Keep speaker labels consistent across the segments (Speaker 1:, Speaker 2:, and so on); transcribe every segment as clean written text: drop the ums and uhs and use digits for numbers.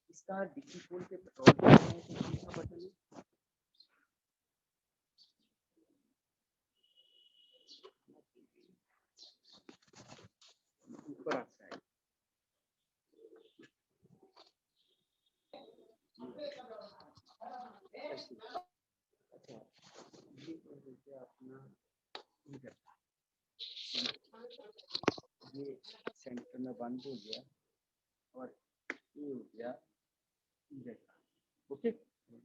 Speaker 1: इसका डिक्की खोल के पेट्रोल डालना है तो कौन सा बटन है? ऊपर आता है। अच्छा, ये हो गया अपना इधर, ये सेंटर में बंद हो गया और ये हो गया इधर, ओके,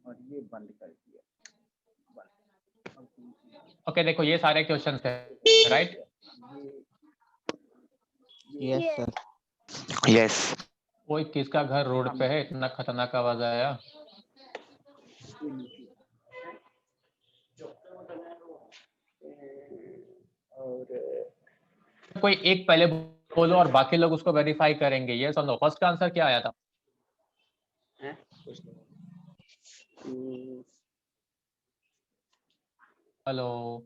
Speaker 1: और ये बंद कर दिया।
Speaker 2: ओके देखो ये सारे क्वेश्चन थे, राइट?
Speaker 3: Yes sir.
Speaker 4: यस।
Speaker 2: कोई किसका घर रोड पे है? इतना खतरनाक आवाज आया।
Speaker 1: और
Speaker 2: कोई एक पहले बोलो और बाकी लोग उसको वेरीफाई करेंगे। ये सुनो, फर्स्ट का आंसर क्या आया था? Hello,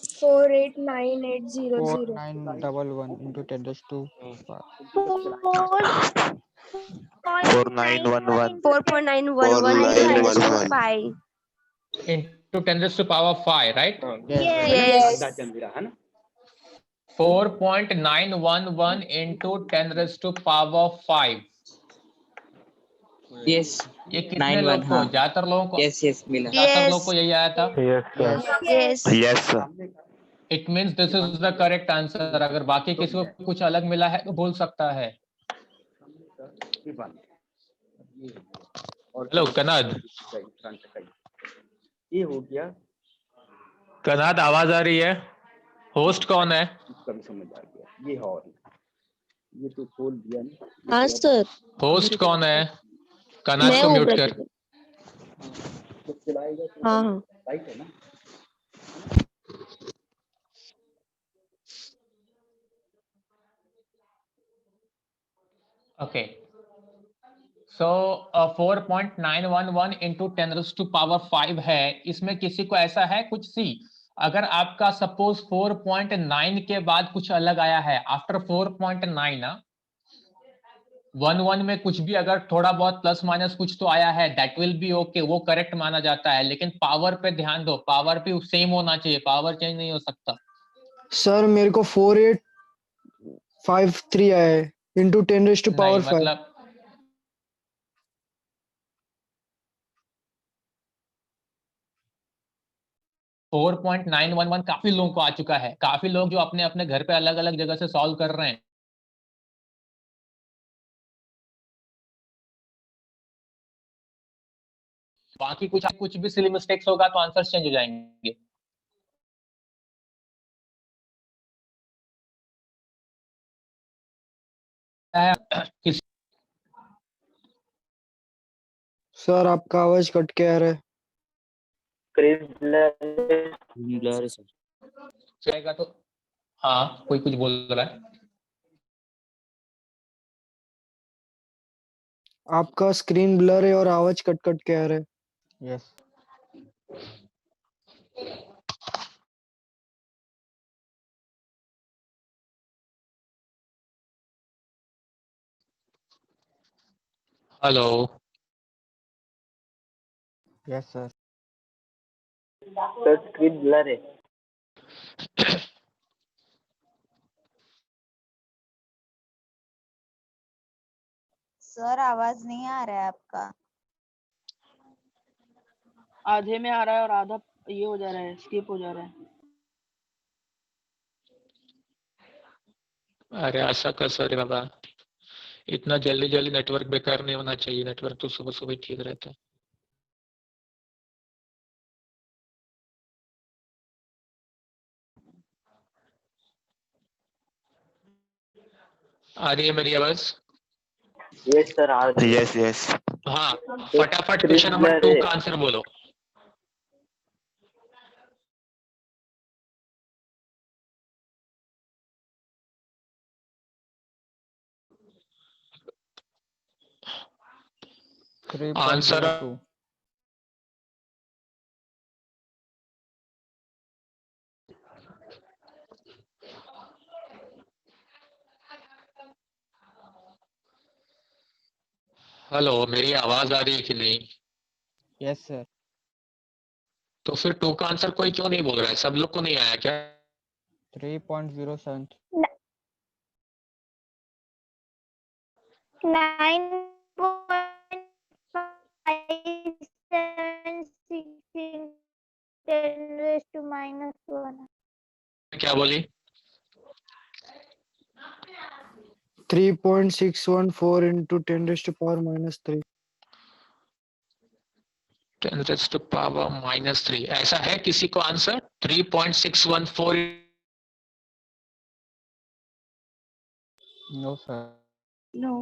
Speaker 5: 489800
Speaker 3: 4911 into 10 raised to
Speaker 4: 4911
Speaker 5: 4.911
Speaker 2: into 10 raised to power 5, right?
Speaker 5: Yes.
Speaker 2: 4.911 into 10 raised to power 5.
Speaker 6: Yes
Speaker 2: ये कितने लोग को, ज्यादातर लोगों को,
Speaker 6: यस मिला।
Speaker 2: ज्यादातर लोग को यही आया था।
Speaker 5: Yes.
Speaker 4: Yes.
Speaker 2: It means this is the correct answer. अगर बाकी किसी को कुछ अलग मिला है तो बोल सकता है। हेलो कनाद,
Speaker 1: ये हो गया।
Speaker 2: कनाद आवाज आ रही है? होस्ट कौन है?
Speaker 1: इसका भी समझ आ गया। ये हॉर्न, ये तो खोल दिया ना।
Speaker 5: हाँ सर,
Speaker 2: होस्ट कौन है? कनाद
Speaker 5: मैं
Speaker 2: को
Speaker 5: हूँ
Speaker 2: म्यूट कर।
Speaker 5: ब्रदर।
Speaker 1: जब चलाएगा तो
Speaker 5: हाँ हाँ।
Speaker 1: राइट है ना?
Speaker 2: Okay, so 4.911 into 10 raised to power 5 है। इसमें किसी को ऐसा है कुछ? सी, अगर आपका सपोज 4.9 के बाद कुछ अलग आया है, आफ्टर 4.9 ना 11 में कुछ भी अगर थोड़ा बहुत प्लस माइनस कुछ तो आया है, दैट विल बी ओके, वो करेक्ट माना जाता है। लेकिन पावर पे ध्यान दो, पावर भी सेम होना चाहिए, पावर चेंज नहीं हो सकता।
Speaker 7: सर मेरे को 4853 आया है इंटू 10 रेज टू पावर 5।
Speaker 2: मतलब 4.911 काफी लोगों को आ चुका है। काफी लोग जो अपने अपने घर पे अलग अलग जगह से सॉल्व कर रहे हैं। बाकी कुछ भी सिली मिस्टेक्स होगा तो आंसर चेंज हो जाएंगे।
Speaker 7: सर आपका आवाज कट के आ रहा है।
Speaker 2: जाएगा तो हाँ, कोई कुछ बोल रहा है।
Speaker 7: आपका स्क्रीन ब्लर है और आवाज कट कट के आ रहा है।
Speaker 3: Yes.
Speaker 2: Hello,
Speaker 3: yes sir.
Speaker 1: Sir screen blur है।
Speaker 8: सर आवाज नहीं आ रहा है आपका।
Speaker 9: आधे में आ रहा है और आधा ये हो जा रहा है, स्किप हो जा रहा है।
Speaker 2: अरे ऐसा कैसे रे बाबा, इतना जल्दी जल्दी नेटवर्क बेकार नहीं होना चाहिए। नेटवर्क तो सुबह सुबह ठीक रहता है। आ रही है मेरी आवाज?
Speaker 1: यस सर आ रही है।
Speaker 4: Yes yes.
Speaker 2: हाँ, फटाफट क्वेश्चन नंबर 2 का आंसर बोलो। आंसर
Speaker 3: 3.02।
Speaker 2: हेलो, मेरी आवाज आ रही है कि नहीं?
Speaker 3: Yes, sir.
Speaker 2: तो फिर 2 का आंसर कोई क्यों नहीं बोल रहा है? सब लोग को नहीं आया क्या?
Speaker 3: 3.07.
Speaker 4: 9.576 10 raised to minus 1.
Speaker 2: क्या बोली?
Speaker 7: 3.614 into 10 raised to power minus 3.
Speaker 2: 10 raised to power minus 3, ऐसा है किसी को answer? 3.614?
Speaker 3: No, sir.
Speaker 5: No.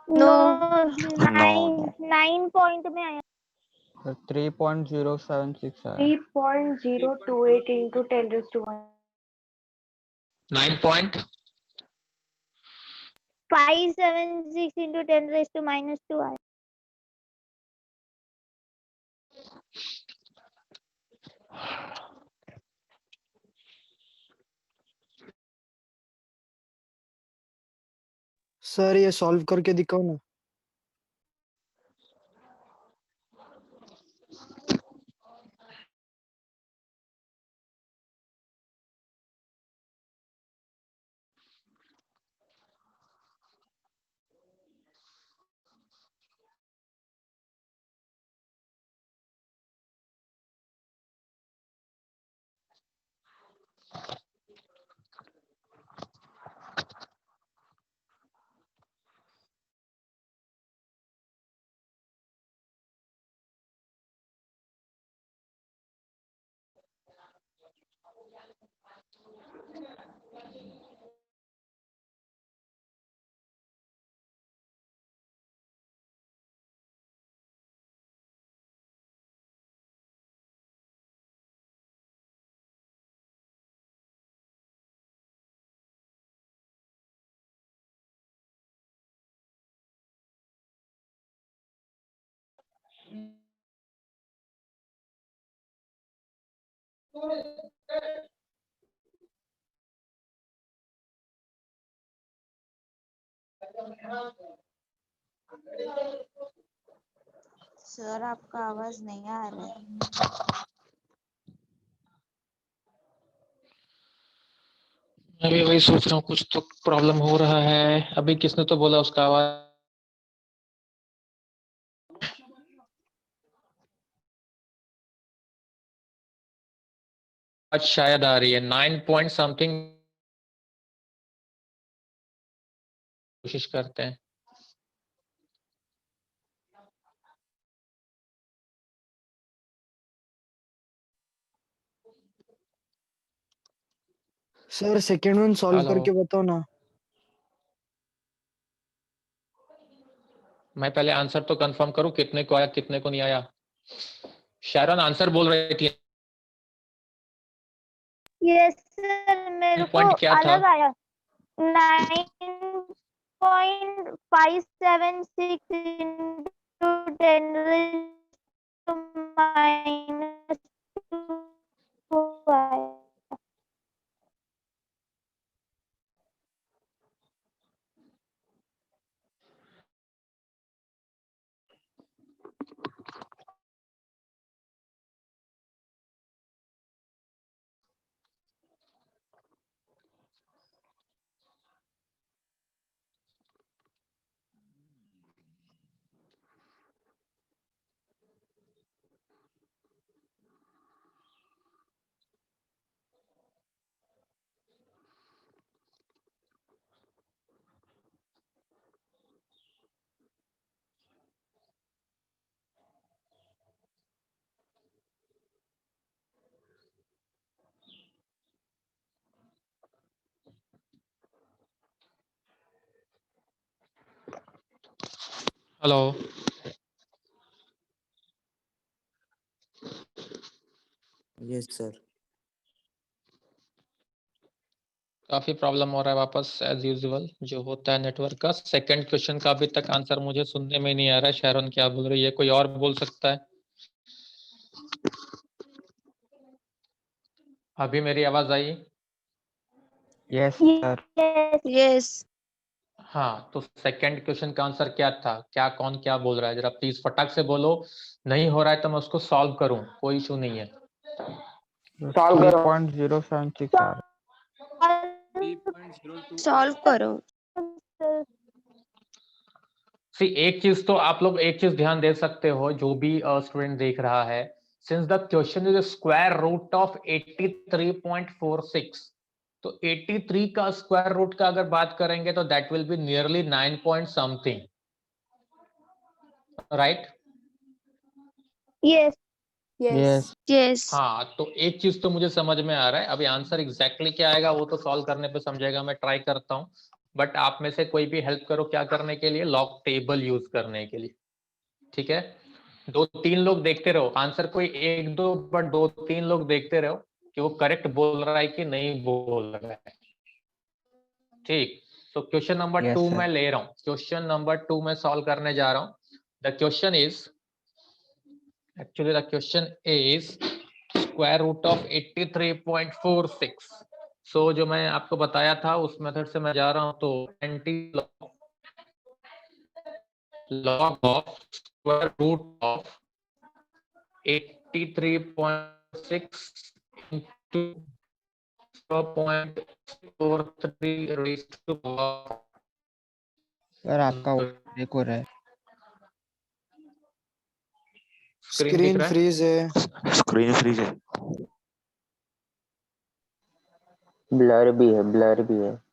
Speaker 4: No,
Speaker 5: No.
Speaker 4: 9 point में आया.
Speaker 3: Sir, 3.076 है.
Speaker 5: 3.028 into 10 raised to 1.
Speaker 2: 9 point
Speaker 4: 576 into 10 raised to minus 2 आया.
Speaker 7: सर ये सॉल्व करके दिखाओ ना।
Speaker 8: सर आपका आवाज नहीं आ रहा है।
Speaker 2: मैं भी वही सोच रहा हूँ, कुछ तो प्रॉब्लम हो रहा है। अभी किसने तो बोला उसका आवाज शायद आ रही है। 9 पॉइंट समथिंग, कोशिश करते हैं।
Speaker 7: Sir second one solve
Speaker 2: hello,
Speaker 7: करके बताओ ना।
Speaker 2: मैं पहले आंसर तो कंफर्म करूं कितने को आया कितने को नहीं आया। शैरन आंसर बोल रही थी।
Speaker 4: यस सर, मेरे को
Speaker 2: पॉइंट क्या था?
Speaker 4: अलग आया. 9.576 into 10 raised to minus 2 आया.
Speaker 2: Hello,
Speaker 6: yes sir.
Speaker 2: काफी प्रॉब्लम हो रहा है वापस एज यूजुअल जो होता है नेटवर्क का। सेकंड क्वेश्चन का अभी तक आंसर मुझे सुनने में नहीं आ रहा है। शैरन क्या बोल रही है? कोई और बोल सकता है? अभी मेरी आवाज आई?
Speaker 3: Yes, sir.
Speaker 4: Yes.
Speaker 5: Yes.
Speaker 2: हाँ, तो सेकंड क्वेश्चन का आंसर क्या था? क्या कौन क्या बोल रहा है? जरा प्लीज फटाक से बोलो। नहीं हो रहा है तो मैं उसको सॉल्व करूं, कोई इशू नहीं है।
Speaker 3: सॉल्व करो 3.076 आ रहा है।
Speaker 1: 3.02
Speaker 5: सॉल्व करो।
Speaker 2: सी एक चीज तो आप लोग एक चीज ध्यान दे सकते हो, जो भी स्टूडेंट देख रहा है, since the question is square root of 83.46, तो 83 का स्क्वायर रूट का अगर बात करेंगे तो that will be nearly 9 point something, right?
Speaker 4: Yes.
Speaker 3: Yes.
Speaker 5: Yes.
Speaker 2: हाँ, तो एक चीज तो मुझे समझ में आ रहा है। अभी आंसर एग्जैक्टली क्या आएगा वो तो सॉल्व करने पे समझेगा, मैं ट्राई करता हूँ। बट आप में से कोई भी हेल्प करो क्या करने के लिए, लॉग टेबल यूज करने के लिए, ठीक है? 2-3 लोग देखते रहो आंसर, कोई 1-2 बट 2-3 लोग देखते रहो कि वो करेक्ट बोल रहा है कि नहीं बोल रहा है, ठीक? तो क्वेश्चन नंबर
Speaker 3: Yes,
Speaker 2: 2
Speaker 3: sir.
Speaker 2: मैं ले रहा हूँ, क्वेश्चन नंबर 2 मैं सॉल्व करने जा रहा हूँ। The question is, actually the question is square root of 83.46। So जो मैं आपको बताया था उस मेथड से मैं जा रहा हूं, तो 20 log of square root of 83.6 into 0.43 raised to power।
Speaker 3: Sir आपका ब्रेक हो रहा है।
Speaker 2: स्क्रीन दिख
Speaker 7: स्क्रीन
Speaker 2: रहा है?
Speaker 7: फ्रीज है।
Speaker 6: स्क्रीन फ्रीज है।
Speaker 10: ब्लर भी है, ब्लर भी है।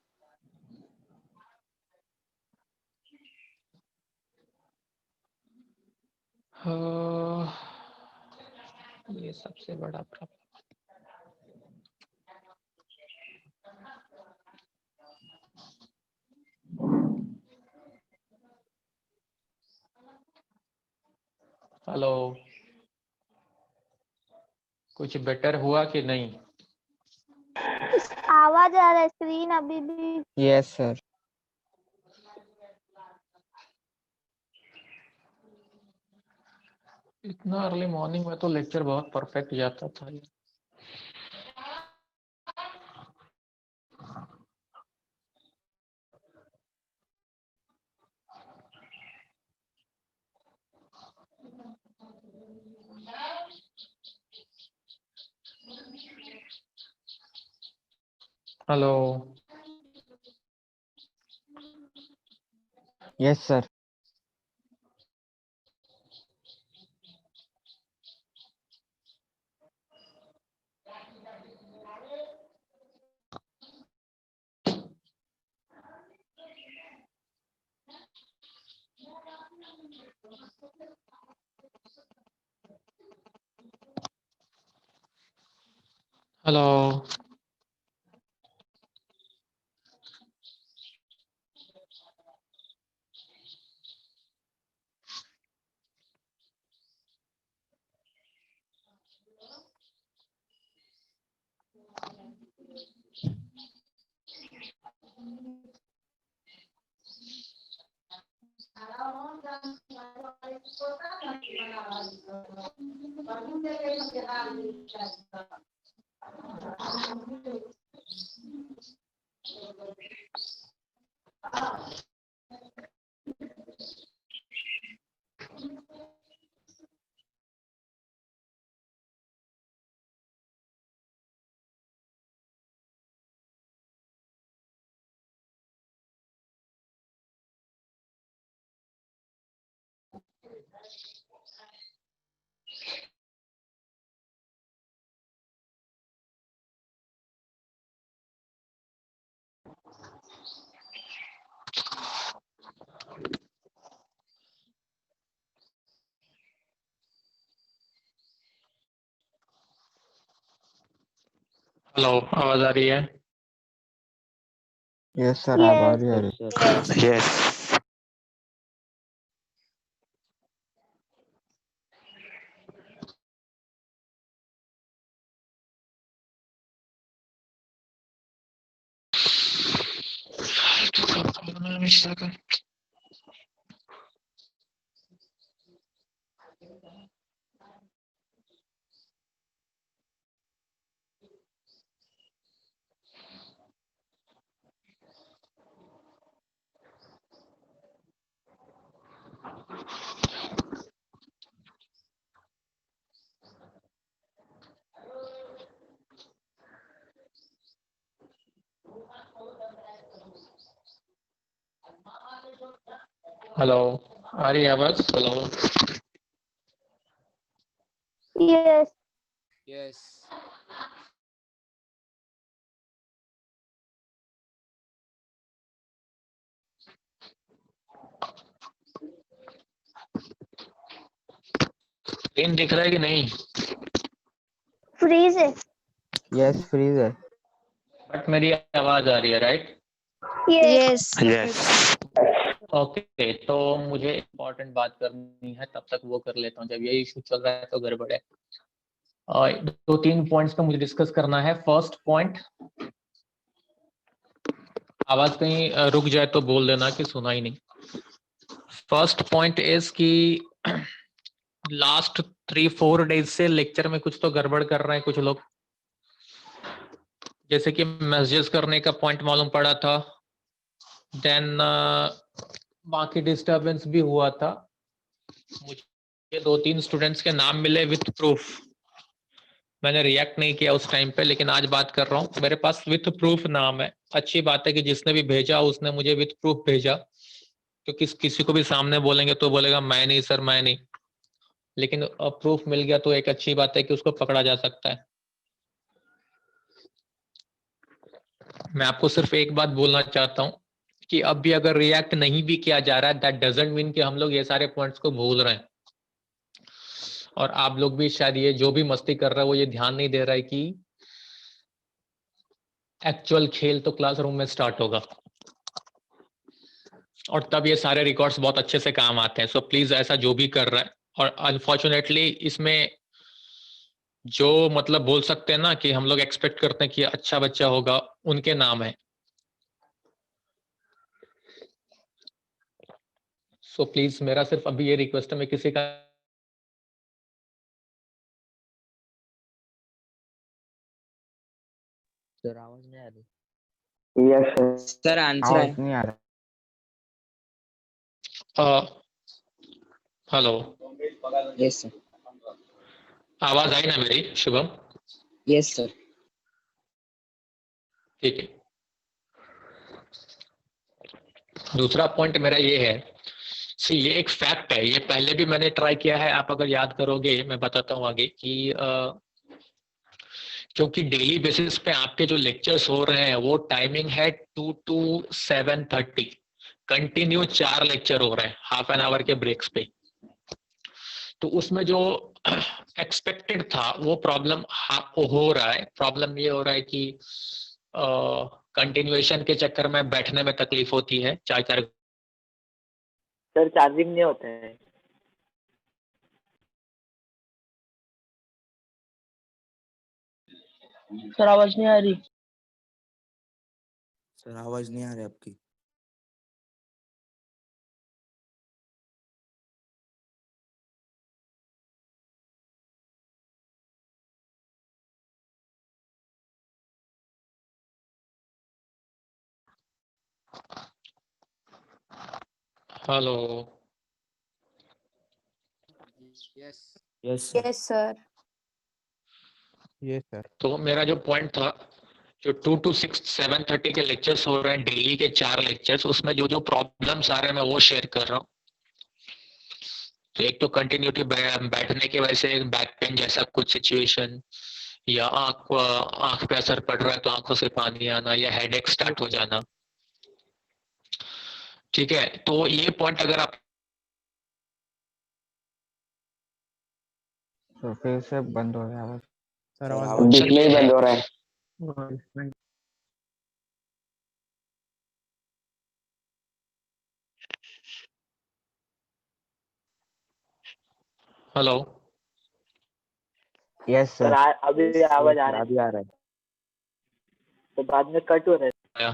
Speaker 2: ये सबसे बड़ा प्रॉब्लम। हेलो, कुछ बेटर हुआ कि नहीं?
Speaker 4: आवाज आ रहा है, स्क्रीन अभी भी।
Speaker 3: Yes, sir.
Speaker 2: इतना अर्ली मॉर्निंग में तो लेक्चर बहुत परफेक्ट जाता था। Hello,
Speaker 3: Yes, sir.
Speaker 2: Hello, hello, आवाज आ रही है?
Speaker 3: Yes, sir.
Speaker 4: Yes.
Speaker 3: आवाज आ रही
Speaker 10: यस
Speaker 3: है।
Speaker 10: सर।
Speaker 6: यस।
Speaker 2: हेलो, आ रही है आवाज? Hello,
Speaker 4: Yes.
Speaker 3: यस
Speaker 2: स्क्रीन दिख रहा है कि नहीं?
Speaker 4: Freeze है.
Speaker 3: यस फ्रीज है।
Speaker 2: बट मेरी आवाज आ रही है, राइट?
Speaker 4: Yes.
Speaker 6: Yes.
Speaker 2: ओके, तो मुझे इम्पोर्टेंट बात करनी है, तब तक वो कर लेता हूँ। जब ये इशू चल रहा है तो गड़बड़ है। दो तीन पॉइंट्स का मुझे डिस्कस करना है। फर्स्ट पॉइंट, आवाज कहीं रुक जाए तो बोल देना कि सुना ही नहीं। फर्स्ट पॉइंट इज कि लास्ट 3-4 डेज से लेक्चर में कुछ तो गड़बड़ कर रहे हैं कुछ लोग। जैसे कि मैसेजेस करने का पॉइंट मालूम पड़ा था, देन बाकी डिस्टरबेंस भी हुआ था। मुझे 2-3 स्टूडेंट्स के नाम मिले विथ प्रूफ। मैंने रिएक्ट नहीं किया उस टाइम पे, लेकिन आज बात कर रहा हूँ, मेरे पास विथ प्रूफ नाम है। अच्छी बात है कि जिसने भी भेजा उसने मुझे विथ प्रूफ भेजा, क्योंकि किसी को भी सामने बोलेंगे तो बोलेगा मैं नहीं सर, मैं नहीं। लेकिन प्रूफ मिल गया तो एक अच्छी बात है कि उसको पकड़ा जा सकता है। मैं आपको सिर्फ एक बात बोलना चाहता हूँ कि अब भी अगर रिएक्ट नहीं भी किया जा रहा है, दैट डजंट मीन कि हम लोग ये सारे पॉइंट्स को भूल रहे हैं। और आप लोग भी शायद ये जो भी मस्ती कर रहा है वो ये ध्यान नहीं दे रहा है कि एक्चुअल खेल तो क्लासरूम में स्टार्ट होगा, और तब ये सारे रिकॉर्ड्स बहुत अच्छे से काम आते हैं। सो प्लीज ऐसा जो भी कर रहा है, और अनफॉर्चुनेटली इसमें जो मतलब बोल सकते हैं ना कि हम लोग एक्सपेक्ट करते हैं कि अच्छा बच्चा होगा, उनके नाम है। सो प्लीज मेरा सिर्फ अभी ये रिक्वेस्ट है, मैं किसी का
Speaker 3: सर आवाज नहीं आ रही।
Speaker 10: यस
Speaker 3: सर आंसर आवाज नहीं आ रहा।
Speaker 2: Hello,
Speaker 3: yes sir.
Speaker 2: आवाज आई ना मेरी शुभम?
Speaker 3: Yes sir.
Speaker 2: ठीक है। दूसरा पॉइंट मेरा ये है, सी ये एक फैक्ट है, ये पहले भी मैंने ट्राई किया है। आप अगर याद करोगे, मैं बताता हूँ आगे कि क्योंकि डेली बेसिस पे आपके जो लेक्चर्स हो रहे हैं वो टाइमिंग है 2 to 7:30, कंटिन्यू 4 लेक्चर हो रहे हैं हाफ एन आवर के ब्रेक्स पे। तो उसमें जो एक्सपेक्टेड था वो प्रॉब्लम हो रहा है। प्रॉब्लम ये हो रहा है कि कंटिन्यूएशन के चक्कर में बैठने में तकलीफ होती है। 4-4
Speaker 10: सर चार्जिंग नहीं होते हैं।
Speaker 9: सर आवाज नहीं आ रही।
Speaker 3: सर आवाज नहीं आ रही आपकी।
Speaker 2: Hello,
Speaker 3: yes yes
Speaker 8: Yes, sir.
Speaker 3: Yes sir.
Speaker 2: तो मेरा जो पॉइंट था, जो 2 to 6 7:30 के लेक्चर्स हो रहे हैं, डेली के 4 लेक्चर्स, उसमें जो जो प्रॉब्लम्स आ रहे हैं मैं वो शेयर कर रहा हूँ। तो एक तो कंटिन्यूटी बैठने की वजह से बैक पेन जैसा कुछ सिचुएशन, या आंख पे असर पड़ रहा है तो आंखों से पानी आना, या हेडेक स्टार्ट हो जाना। ठीक है, तो ये पॉइंट अगर आप
Speaker 3: तो फिर से बंद हो गया आवाज। सर आवाज
Speaker 10: बीच में ही बंद हो रहा है।
Speaker 2: Hello,
Speaker 3: yes
Speaker 10: sir
Speaker 3: sir.
Speaker 10: अभी आवाज आ रहा है,
Speaker 3: अभी आ रहा है।
Speaker 10: तो बाद में कट हो रहा है।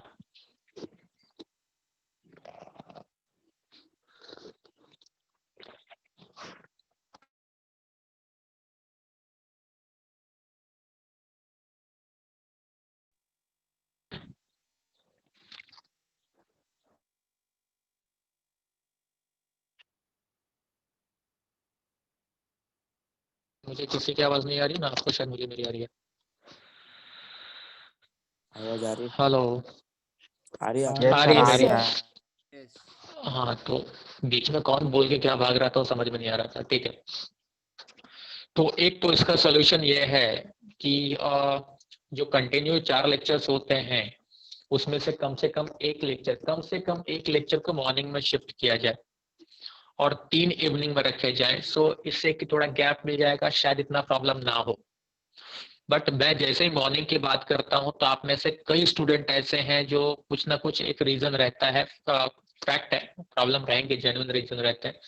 Speaker 2: मुझे किसी की आवाज नहीं आ रही ना? आपको शायद मुझे मेरी आ रही है।
Speaker 3: आवाज आ रही
Speaker 2: हेलो,
Speaker 3: आ रही
Speaker 2: आ रही है मेरी? हाँ, तो बीच में कौन बोल के क्या भाग रहा था वो समझ में नहीं आ रहा था। ठीक है, तो एक तो इसका सोल्यूशन ये है कि जो कंटिन्यू 4 लेक्चर्स होते हैं उसमें से कम एक लेक्चर को मॉर्निंग में शिफ्ट किया जाए और 3 इवनिंग में रखे जाए। सो इससे कि थोड़ा गैप मिल जाएगा, शायद इतना प्रॉब्लम ना हो। बट मैं जैसे ही मॉर्निंग की बात करता हूं तो आप में से कई स्टूडेंट ऐसे हैं जो कुछ ना कुछ एक रीजन रहता है, फैक्ट है, प्रॉब्लम रहेंगे, जेन्युइन रीजन रहते हैं।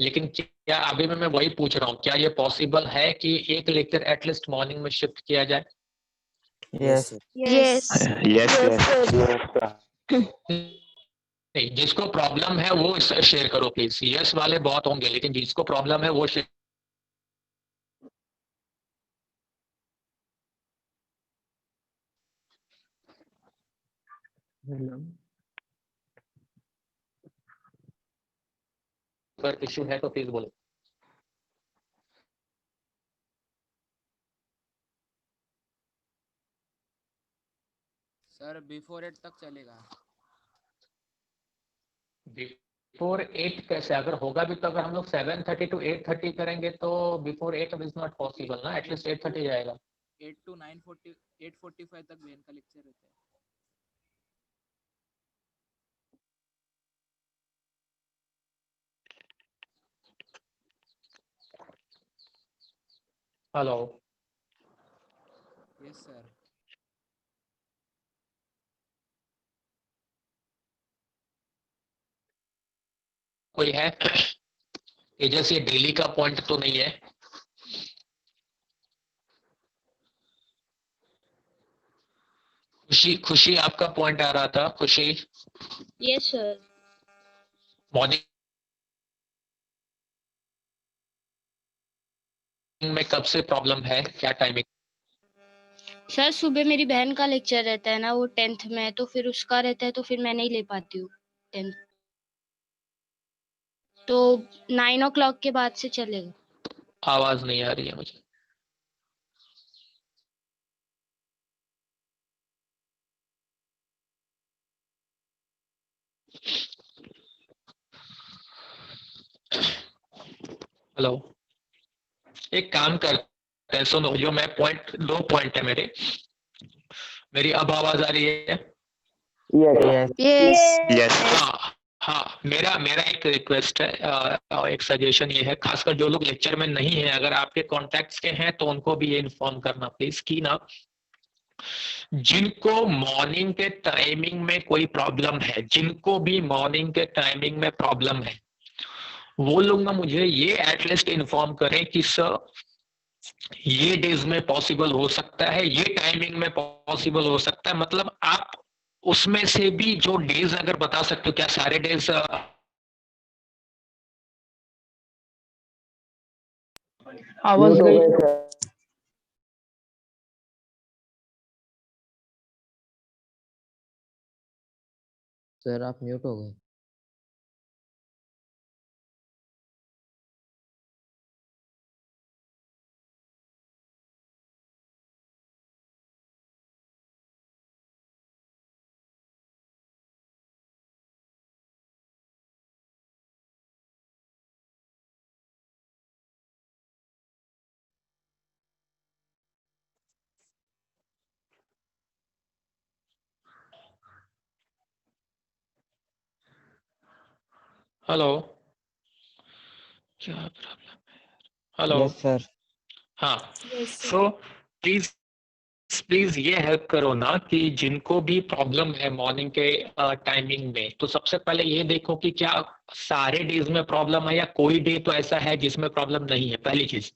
Speaker 2: लेकिन क्या अभी मैं वही पूछ रहा हूँ, क्या ये पॉसिबल है कि एक लेक्चर एटलीस्ट मॉर्निंग में शिफ्ट किया जाए?
Speaker 3: Yes
Speaker 4: Yes.
Speaker 2: नहीं, जिसको प्रॉब्लम है वो शेयर करो प्लीज। यस वाले बहुत होंगे, लेकिन जिसको प्रॉब्लम है वो शेयर। अगर इश्यू है तो प्लीज बोलो।
Speaker 3: सर बिफोर 8 तक चलेगा।
Speaker 2: बिफोर 8 कैसे? अगर होगा भी तो अगर हम लोग 7:30 to 8:30 करेंगे तो बिफोर 8 इज नॉट पॉसिबल ना, एटलीस्ट 8:30 जाएगा।
Speaker 3: 8 to 9:40 8:45 तक बहन का लेक्चर रहता है।
Speaker 2: Hello,
Speaker 3: yes sir.
Speaker 2: कोई है? ये जैसे डेली का पॉइंट तो नहीं है। खुशी आपका पॉइंट आ रहा था। खुशी,
Speaker 9: यस सर।
Speaker 2: मॉर्निंग में कब से प्रॉब्लम है, क्या टाइमिंग?
Speaker 9: सर सुबह मेरी बहन का लेक्चर रहता है ना, वो 10th में है, तो फिर उसका रहता है तो फिर मैं नहीं ले पाती हूँ 10th। तो 9 o'clock के बाद से चलेगा।
Speaker 2: आवाज नहीं आ रही है मुझे। हेलो, एक काम करते हैं, सुनो, जो मैं पॉइंट, 2 पॉइंट है मेरी अब आवाज आ रही है?
Speaker 3: Yes
Speaker 4: Yes.
Speaker 6: Yes.
Speaker 2: हाँ हाँ, मेरा एक रिक्वेस्ट है, एक सजेशन ये है, खासकर जो लोग लेक्चर में नहीं है, अगर आपके कॉन्टैक्ट्स के हैं तो उनको भी ये इन्फॉर्म करना प्लीज कि ना, जिनको मॉर्निंग के टाइमिंग में कोई प्रॉब्लम है, जिनको भी मॉर्निंग के टाइमिंग में प्रॉब्लम है, वो लोग ना मुझे ये एटलीस्ट इन्फॉर्म करें कि सर ये डेज में पॉसिबल हो सकता है, ये टाइमिंग में पॉसिबल हो सकता है। मतलब आप उसमें से भी जो डेज अगर बता सकते हो, क्या सारे डेज?
Speaker 9: आवाज गई।
Speaker 3: सर आप म्यूट हो गए।
Speaker 2: हेलो, क्या प्रॉब्लम है? Hello,
Speaker 3: yes sir.
Speaker 2: हाँ, सो प्लीज प्लीज ये हेल्प करो ना कि जिनको भी प्रॉब्लम है मॉर्निंग के टाइमिंग में, तो सबसे पहले ये देखो कि क्या सारे डेज में प्रॉब्लम है या कोई डे तो ऐसा है जिसमें प्रॉब्लम नहीं है, पहली चीज।